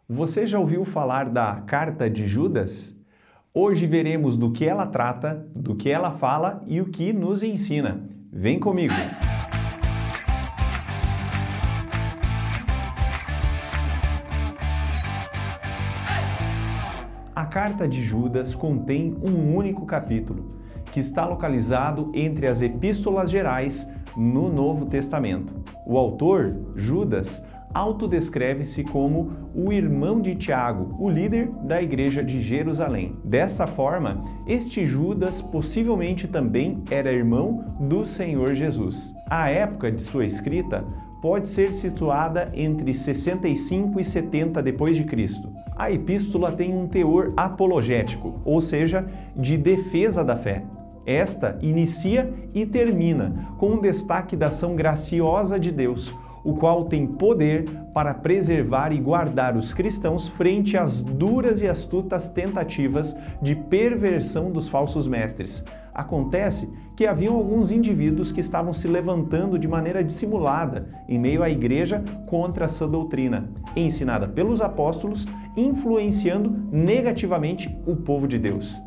Você já ouviu falar da Carta de Judas? Hoje veremos do que ela trata, do que ela fala e o que nos ensina. Vem comigo! A Carta de Judas contém um único capítulo, que está localizado entre as Epístolas Gerais no Novo Testamento. O autor, Judas, autodescreve-se como o irmão de Tiago, o líder da igreja de Jerusalém. Desta forma, este Judas possivelmente também era irmão do Senhor Jesus. A época de sua escrita pode ser situada entre 65 e 70 depois de Cristo. A epístola tem um teor apologético, ou seja, de defesa da fé. Esta inicia e termina com um destaque da ação graciosa de Deus, o qual tem poder para preservar e guardar os cristãos frente às duras e astutas tentativas de perversão dos falsos mestres. Acontece que haviam alguns indivíduos que estavam se levantando de maneira dissimulada em meio à igreja contra essa doutrina, ensinada pelos apóstolos, influenciando negativamente o povo de Deus.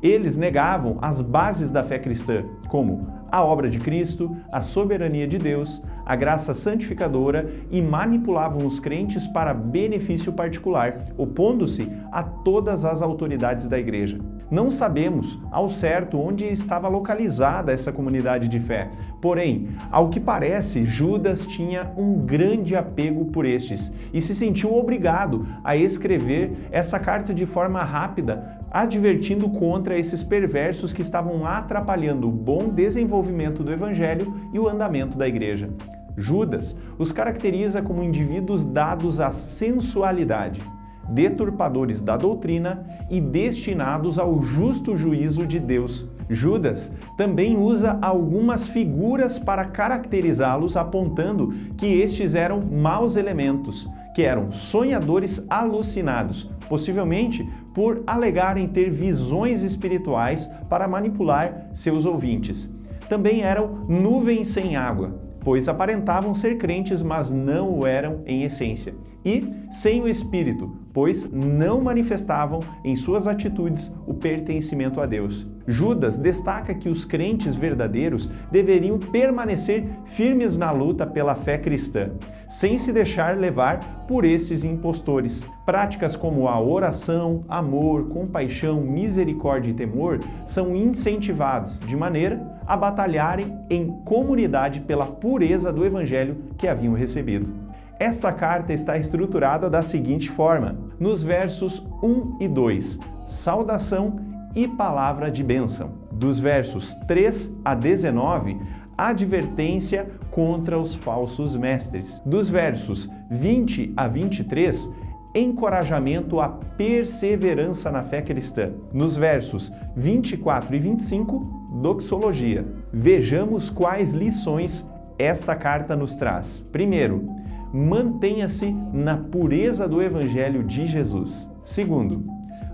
Eles negavam as bases da fé cristã, como a obra de Cristo, a soberania de Deus, a graça santificadora e manipulavam os crentes para benefício particular, opondo-se a todas as autoridades da igreja. Não sabemos ao certo onde estava localizada essa comunidade de fé, porém, ao que parece, Judas tinha um grande apego por estes e se sentiu obrigado a escrever essa carta de forma rápida, advertindo contra esses perversos que estavam atrapalhando o bom desenvolvimento do evangelho e o andamento da igreja. Judas os caracteriza como indivíduos dados à sensualidade, deturpadores da doutrina e destinados ao justo juízo de Deus. Judas também usa algumas figuras para caracterizá-los, apontando que estes eram maus elementos, que eram sonhadores alucinados, possivelmente por alegarem ter visões espirituais para manipular seus ouvintes. Também eram nuvens sem água, pois aparentavam ser crentes, mas não o eram em essência. E sem o Espírito, pois não manifestavam em suas atitudes o pertencimento a Deus. Judas destaca que os crentes verdadeiros deveriam permanecer firmes na luta pela fé cristã, sem se deixar levar por esses impostores. Práticas como a oração, amor, compaixão, misericórdia e temor são incentivados de maneira a batalharem em comunidade pela pureza do evangelho que haviam recebido. Esta carta está estruturada da seguinte forma: nos versos 1 e 2, saudação e palavra de bênção. Dos versos 3 a 19, advertência contra os falsos mestres. Dos versos 20 a 23, encorajamento à perseverança na fé cristã. Nos versos 24 e 25, doxologia. Vejamos quais lições esta carta nos traz. Primeiro, mantenha-se na pureza do Evangelho de Jesus. Segundo,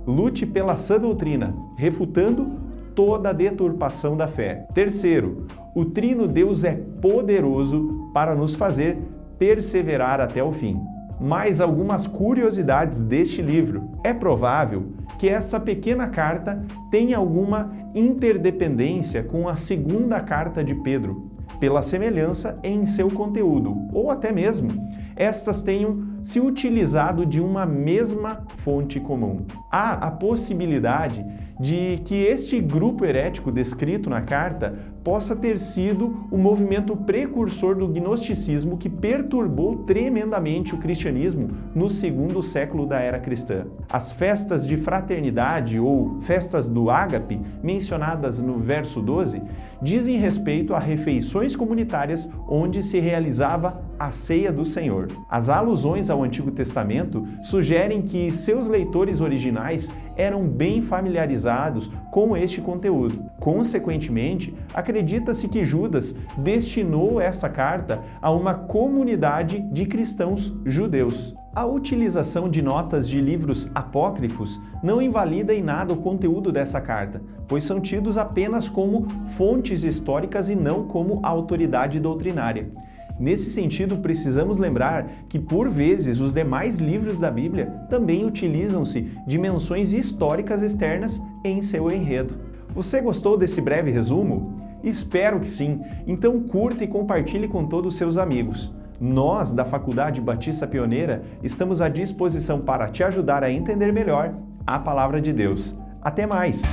lute pela sã doutrina, refutando toda a deturpação da fé. Terceiro, o Trino Deus é poderoso para nos fazer perseverar até o fim. Mais algumas curiosidades deste livro. É provável que essa pequena carta tenha alguma interdependência com a segunda carta de Pedro, pela semelhança em seu conteúdo, ou até mesmo estas tenham se utilizado de uma mesma fonte comum. Há a possibilidade de que este grupo herético descrito na carta possa ter sido o movimento precursor do gnosticismo que perturbou tremendamente o cristianismo no segundo século da era cristã. As festas de fraternidade ou festas do ágape, mencionadas no verso 12, dizem respeito a refeições comunitárias onde se realizava a ceia do Senhor. As alusões ao Antigo Testamento sugerem que seus leitores originais eram bem familiarizados com este conteúdo. Consequentemente, acredita-se que Judas destinou essa carta a uma comunidade de cristãos judeus. A utilização de notas de livros apócrifos não invalida em nada o conteúdo dessa carta, pois são tidos apenas como fontes históricas e não como autoridade doutrinária. Nesse sentido, precisamos lembrar que, por vezes, os demais livros da Bíblia também utilizam-se de menções históricas externas em seu enredo. Você gostou desse breve resumo? Espero que sim! Então curta e compartilhe com todos os seus amigos. Nós, da Faculdade Batista Pioneira, estamos à disposição para te ajudar a entender melhor a Palavra de Deus. Até mais!